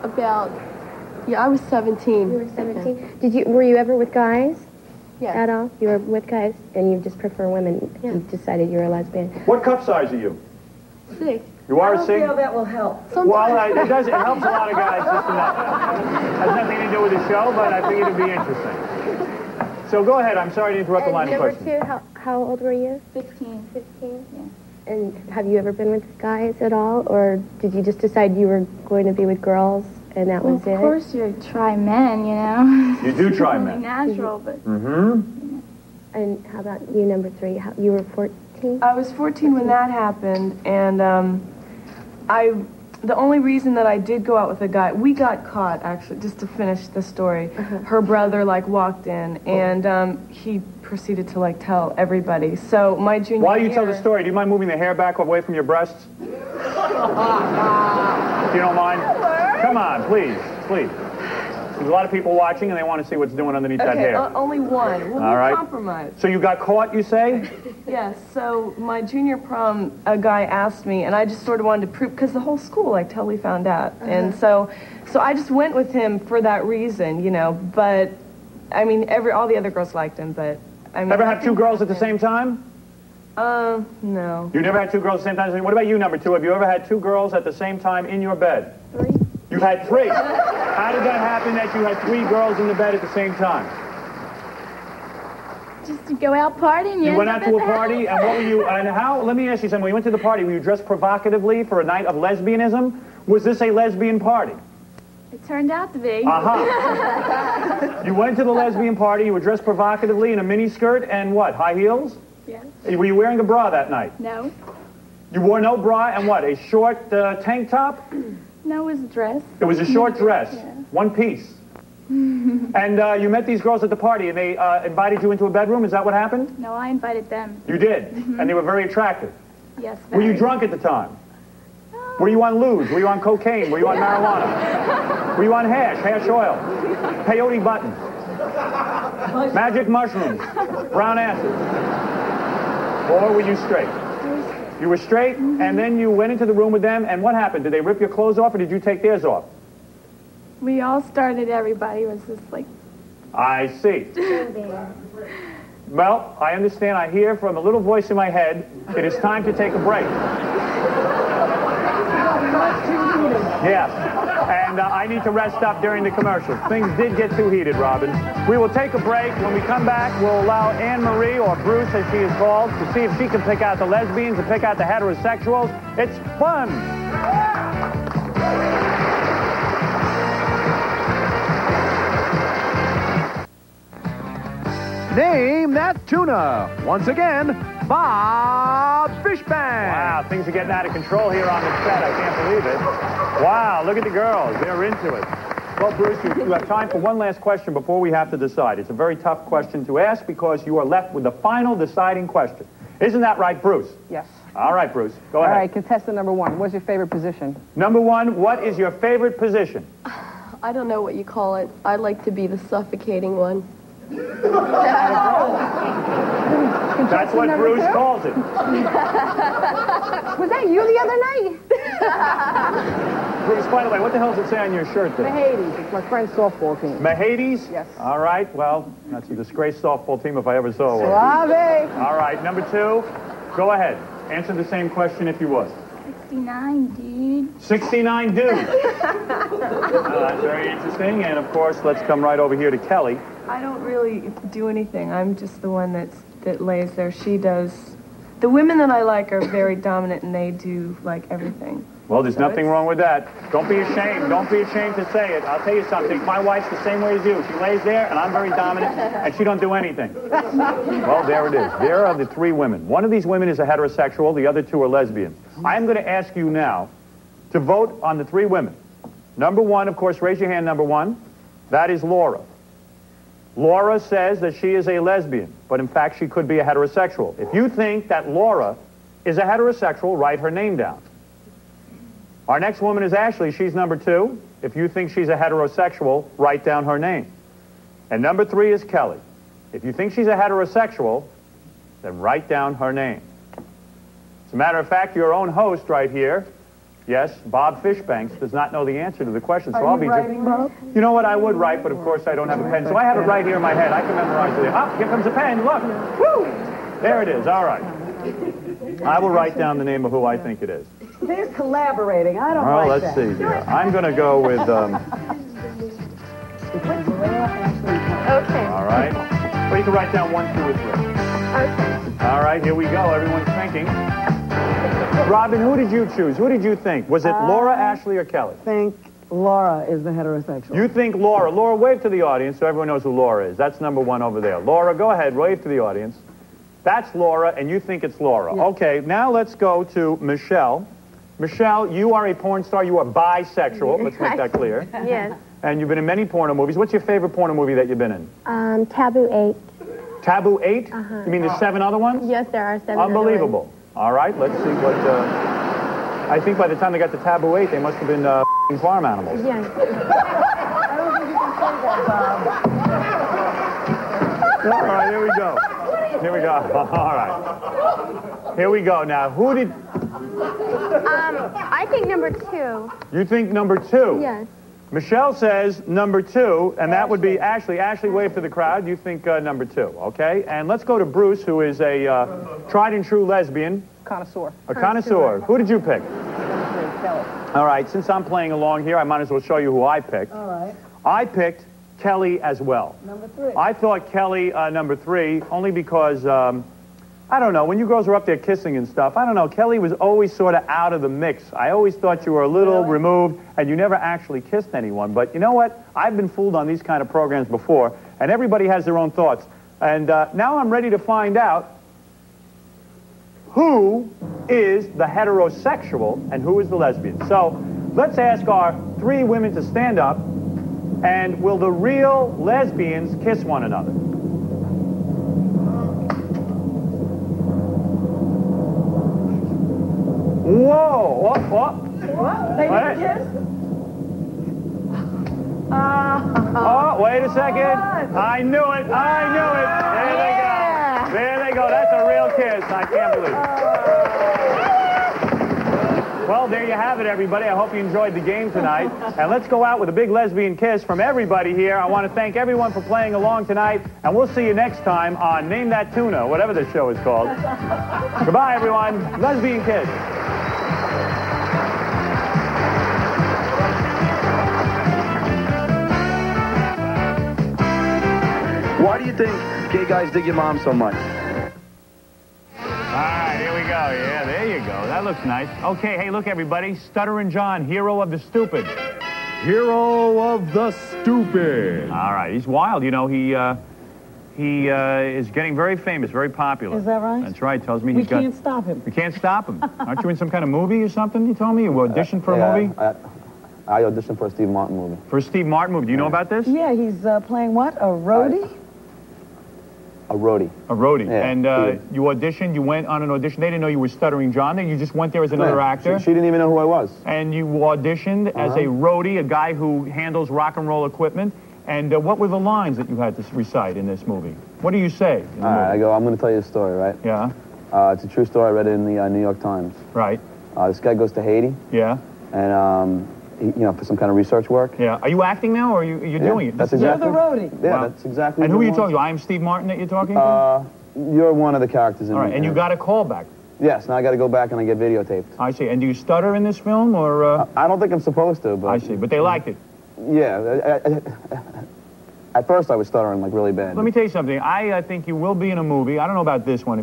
About, yeah, I was 17. You were 17? Were you ever with guys? Yeah. At all? You were with guys and you just prefer women? Yeah. You decided you were a lesbian? What cup size are you? 6. You are a I 6? feel that will help. Well, it does. It helps a lot of guys just enough. Has nothing to do with the show, but I figured it'd be interesting. So go ahead. I'm sorry to interrupt the line of number questioning. 2, how old were you? 15. 15? Yeah. And have you ever been with guys at all? Or did you just decide you were going to be with girls and that was it? Of course you try men, you know. You do try It's men. only natural, but... Mm-hmm. And how about you, number 3? You were 14? I was 14 when that happened, and the only reason that I did go out with a guy, we got caught, actually, just to finish the story. Her brother, walked in, and he proceeded to, tell everybody. So my junior year... While you tell the story, do you mind moving the hair back away from your breasts? If you don't mind. Come on, please, please. There's a lot of people watching, and they want to see what's doing underneath that hair. Only one. We'll All right. compromise. So you got caught, you say? Yes, so my junior prom, a guy asked me, and I just sort of wanted to prove, because the whole school, totally found out. And so I just went with him for that reason, but, I mean, all the other girls liked him, but, I mean... Ever have 2 girls at the same time? No. You never had 2 girls at the same time? What about you, number 2? Have you ever had 2 girls at the same time in your bed? 3. You've had 3. How did that happen that you had 3 girls in the bed at the same time? Just to go out partying. You went out to a party, and what were you, and how, let me ask you something. When you went to the party, were you dressed provocatively for a night of lesbianism? Was this a lesbian party? It turned out to be. Uh-huh. You went to the lesbian party, you were dressed provocatively in a miniskirt and what, high heels? Yes. Were you wearing a bra that night? No. You wore no bra and what, a short tank top? No, it was a dress. It was a short dress, Yeah. one piece. And you met these girls at the party, and they invited you into a bedroom. Is that what happened? No, I invited them. You did, and they were very attractive. Yes. Were you very. drunk at the time? Were you on lewd? Were you on cocaine? Were you on marijuana? Were you on hash oil, peyote buttons, magic mushrooms, brown acid? Or were you straight? You were straight, and then you went into the room with them, and what happened? Did they rip your clothes off, or did you take theirs off? We all started, everybody was just I see. Well, I understand. I hear from a little voice in my head, it is time to take a break. Yes. And I need to rest up during the commercials. Things did get too heated, Robin. We will take a break. When we come back, we'll allow Anne-Marie, or Bruce as she is called, to see if she can pick out the lesbians and pick out the heterosexuals. It's fun. Name that tuna. Once again, Bob Fishbang. Wow, things are getting out of control here on the set. I can't believe it. Wow, look at the girls. They're into it. Well, Bruce, you have time for one last question before we have to decide. It's a very tough question to ask because you are left with the final deciding question. Isn't that right, Bruce? Yes. All right, Bruce. Go ahead. All right, contestant number 1. What's your favorite position? Number 1, what is your favorite position? I don't know what you call it. I like to be the suffocating one. That's what Bruce calls it. Was that you the other night? Bruce, by the way, what the hell does it say on your shirt there? Mahades. It's my friend's softball team. Mahades? Yes. All right, well, that's a disgraced softball team if I ever saw one. Suave. All right, number 2, go ahead. Answer the same question if you would. 69, dude. 69 dude. That's very interesting. And, of course, let's come right over here to Kelly. I don't really do anything. I'm just the one that lays there. She does. The women that I like are very dominant, and they do, everything. Well, there's nothing wrong with that. Don't be ashamed. Don't be ashamed to say it. I'll tell you something. My wife's the same way as you. She lays there, and I'm very dominant, and she don't do anything. Well, there it is. There are the 3 women. One of these women is a heterosexual. The other 2 are lesbians. I'm going to ask you now to vote on the 3 women. Number 1, of course, raise your hand, number 1. That is Laura. Laura says that she is a lesbian, but in fact she could be a heterosexual. If you think that Laura is a heterosexual, write her name down. Our next woman is Ashley. She's number 2. If you think she's a heterosexual, write down her name. And number 3 is Kelly. If you think she's a heterosexual, then write down her name. As a matter of fact, your own host right here Yes, Bob Fishbanks does not know the answer to the question, so Are I'll you be... writing, Bob? You know what? I would write, but of course I don't have a pen, so I have it right here in my head. I can memorize it. Oh, here comes a pen. Look. Woo! There it is. All right. I will write down the name of who I think it is. There's collaborating. I don't Well, like let's that. see here. I'm going to go with... Okay. All right. Well, you can write down 1, 2, or 3. Okay. All right, here we go. Everyone's thinking. Robin, who did you choose? Who did you think? Was it Laura, Ashley, or Kelly? I think Laura is the heterosexual. You think Laura. Laura, wave to the audience so everyone knows who Laura is. That's number 1 over there. Laura, go ahead. Wave to the audience. That's Laura, and you think it's Laura. Yeah. Okay, now let's go to Michelle. Michelle, you are a porn star. You are bisexual. Let's make that clear. Yes. And you've been in many porno movies. What's your favorite porno movie that you've been in? Taboo 8. Taboo 8? You mean there's 7 other ones? Yes, there are 7 other Unbelievable. ones. All right, let's see what... I think by the time they got to Taboo 8, they must have been farm animals. Yes. All right, here we go. Here we go. All right. Here we go. Now, who did... I think number 2. You think number 2? Yes. Michelle says number 2, and that would be Ashley. Ashley, wave to the crowd. You think number 2, okay? And let's go to Bruce, who is a tried and true lesbian. Connoisseur. A connoisseur. Who did you pick? Kelly. All right, since I'm playing along here, I might as well show you who I picked. All right. I picked Kelly as well. Number 3. I thought Kelly number 3, only because, I don't know, when you girls are up there kissing and stuff, I don't know, Kelly was always sort of out of the mix. I always thought you were a little removed, and you never actually kissed anyone. But you know what? I've been fooled on these kind of programs before, and everybody has their own thoughts. And now I'm ready to find out who is the heterosexual and who is the lesbian. So let's ask our 3 women to stand up, and will the real lesbians kiss one another? Whoa! What? They What? didn't kiss? Oh, wait a second. I knew it. I knew it. There they go. There they go. That's a real kiss. I can't believe it. Well, there you have it, everybody. I hope you enjoyed the game tonight. And let's go out with a big lesbian kiss from everybody here. I want to thank everyone for playing along tonight. And we'll see you next time on Name That Tuna, whatever the show is called. Goodbye, everyone. Lesbian kiss. Why do you think gay guys dig your mom so much? All right, here we go. Yeah, there you go. That looks nice. Okay, hey, look, everybody. Stutterin' John, hero of the stupid. Hero of the stupid. All right, he's wild. You know, he is getting very famous, very popular. Is that right? That's right. Tells me We he's got... can't stop him. We can't stop him. Aren't you in some kind of movie or something, you told me? You auditioned for a movie? I auditioned for a Steve Martin movie. For a Steve Martin movie. Do you know about this? Yeah, he's playing what? A roadie? A roadie. A roadie. Yeah, And yeah. you auditioned, you went on an audition. They didn't know you were Stuttering John. You just went there as another Yeah, actor. She didn't even know who I was. And you auditioned as a roadie, a guy who handles rock and roll equipment. And what were the lines that you had to recite in this movie? What do you say? All right, I go, I'm going to tell you a story, right? Yeah, It's a true story. I read it in the New York Times. right. This guy goes to Haiti, Yeah, and, for some kind of research work. yeah. Are you acting now, or are you doing it? That's This is- exactly. You're the roadie. Yeah, Wow. that's exactly. And who are you it talking was. to? I am Steve Martin that you're talking to? You're one of the characters in All right, and you got a call back. Yes, now I got to go back and I get videotaped. I see. And do you stutter in this film, or? I don't think I'm supposed to, but... I see. But they liked it. Yeah. At first I was stuttering like really bad. Let me tell you something. I think you will be in a movie. I don't know about this one.